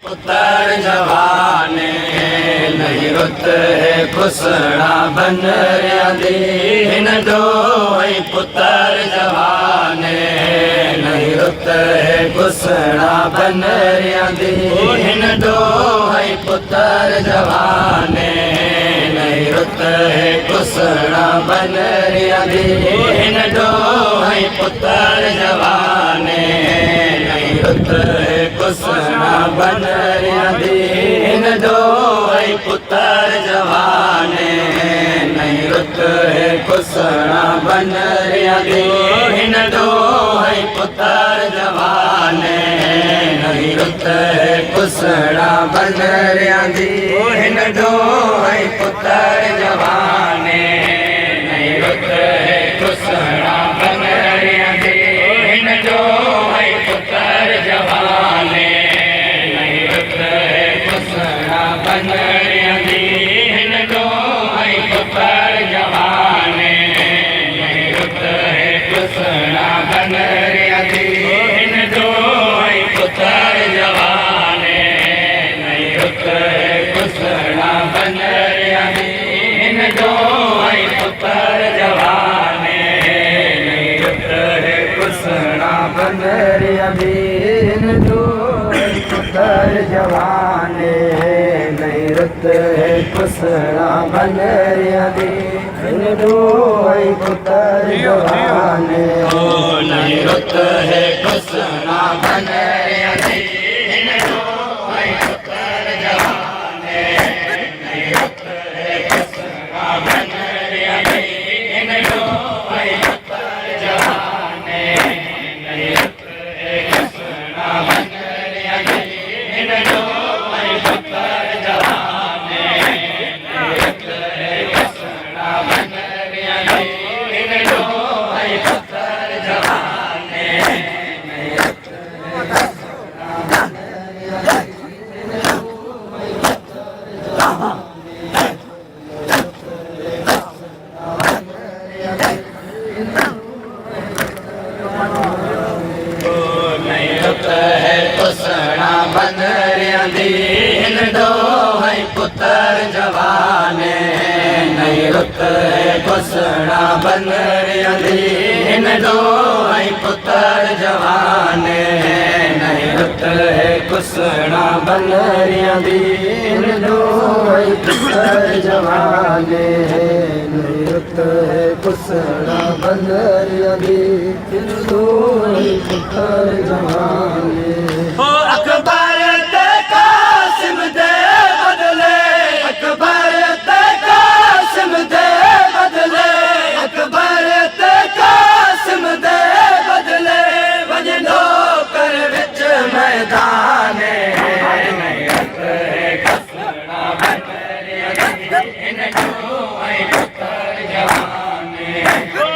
पुत्र जवाने नहीं रुत है खुसना बन दी हिन डोई पुत्र जवाने नहीं रुत है खुसना बन दी हिन डोई पुत्र जवाने नहीं रुत है खुसना बन दी हिन डोई पुत्र जवाने नहीं रुत है खुसना बन दी हिन डोई पुत्र जवाने नहीं रुत है खुसना बन दी हिन डोई पुत्र जवाने नहीं रुत है खुसना बन दी हिन डोई पुत्र जवाने नहीं रुत है खुसना बन दी हिन डोई पुत्र जवाने बन दी हिन डोई पुत्र जवाने नहीं रुत है खुसना बन दी हिन डोई पुत्र जवाने नहीं रुत है खुसना बन दी हिन डोई पुत्र जवाने नहीं रुत है खुसना बन दी हिन डोई पुत्र जवाने नहीं रुत है खुसना बन दी हिन डोई पुत्र जवाने नहीं रुत है खुसना बन दी हिन डोई पुत्र जवाने नहीं रुत है खुसना बन दी हिन डोई पुत्र जवाने नहीं रुत है खुसना बन दी हिन डोई पुत्र जवाने नहीं रुत है खुसना बन दी हिन डोई पुत्र जवाने नहीं रुत है खुसना बन दी हिन डोई पुत्र जवाने नहीं रुत है खुसना बन दी हिन डोई पुत्र जवाने नहीं रुत है खुसना बन दी हिन डोई पुत्र जवाने नहीं रुत है खुसना बन दी हिन डोई पुत्र जवाने अकबर ते कासिम दे बदले अकबर ते कासिम दे बदले अकबर ते कासिम दे बदले वजनो कर विच मैदान नहीं रुत है खुसना बन दी हिन डोई पुत्र जवाने मैदाने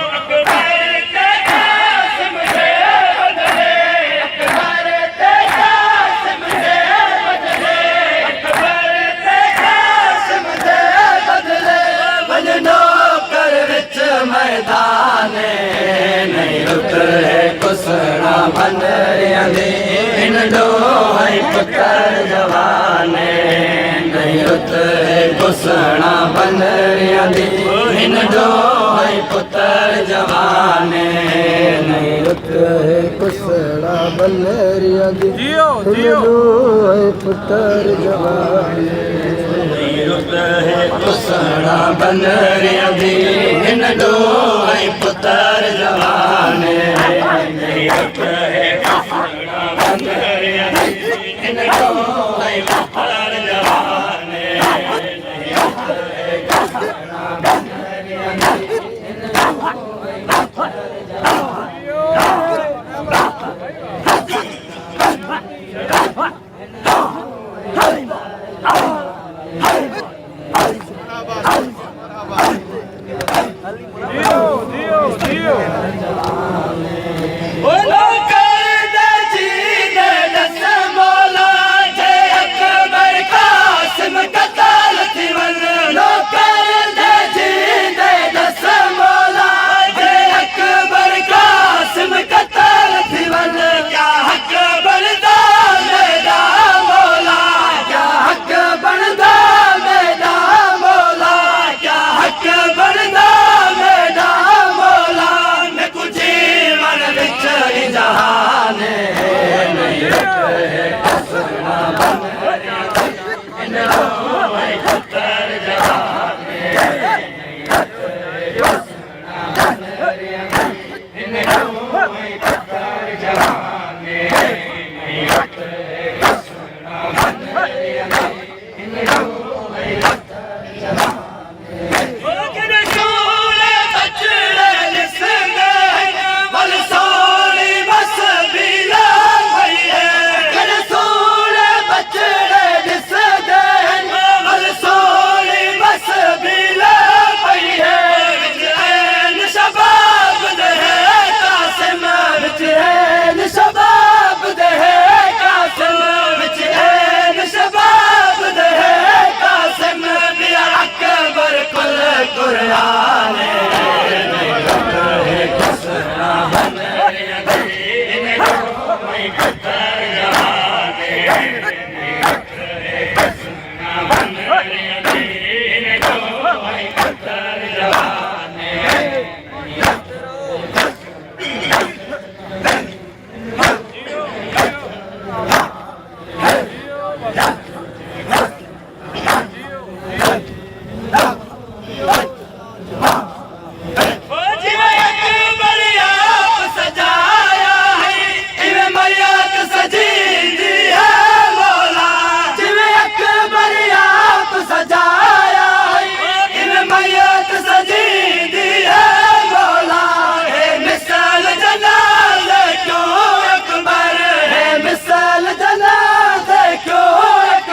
नहीं रुत है खुसना बन दी हिन डोई पुत्र जवाने नहीं रुत है खुसना बन दी हिन डोई पुत्र जवाने नहीं रुत है खुसना बन दी हिन डोई पुत्र जवाने रुत है खुसना बन दी हिन डोई पुत्र जवाने नहीं रुत है खुसना बन दी हिन डोई पुत्र जवाने नहीं रुत है खुसना बन दी हिन डोई पुत्र क्या हक बरदा मैदान मिसाल जनाज़े क्यों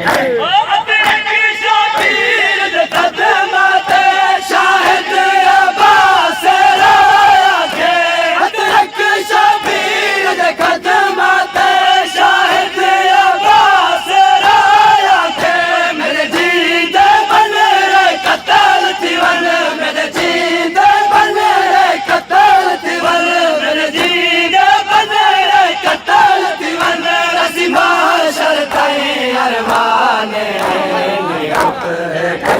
अदरक शबीर दे कदमां ते शाहिद अब्बास रोया खे अदरक शबीर दे कदमां ते शाहिद अब्बास रोया खे मेरे जी दे बन रे कतल थी वन मेरे जी दे बन रे कतल थी वन मेरे जी दे बन रे कतल थी वन असी माशर ताईं अरमाने नियत है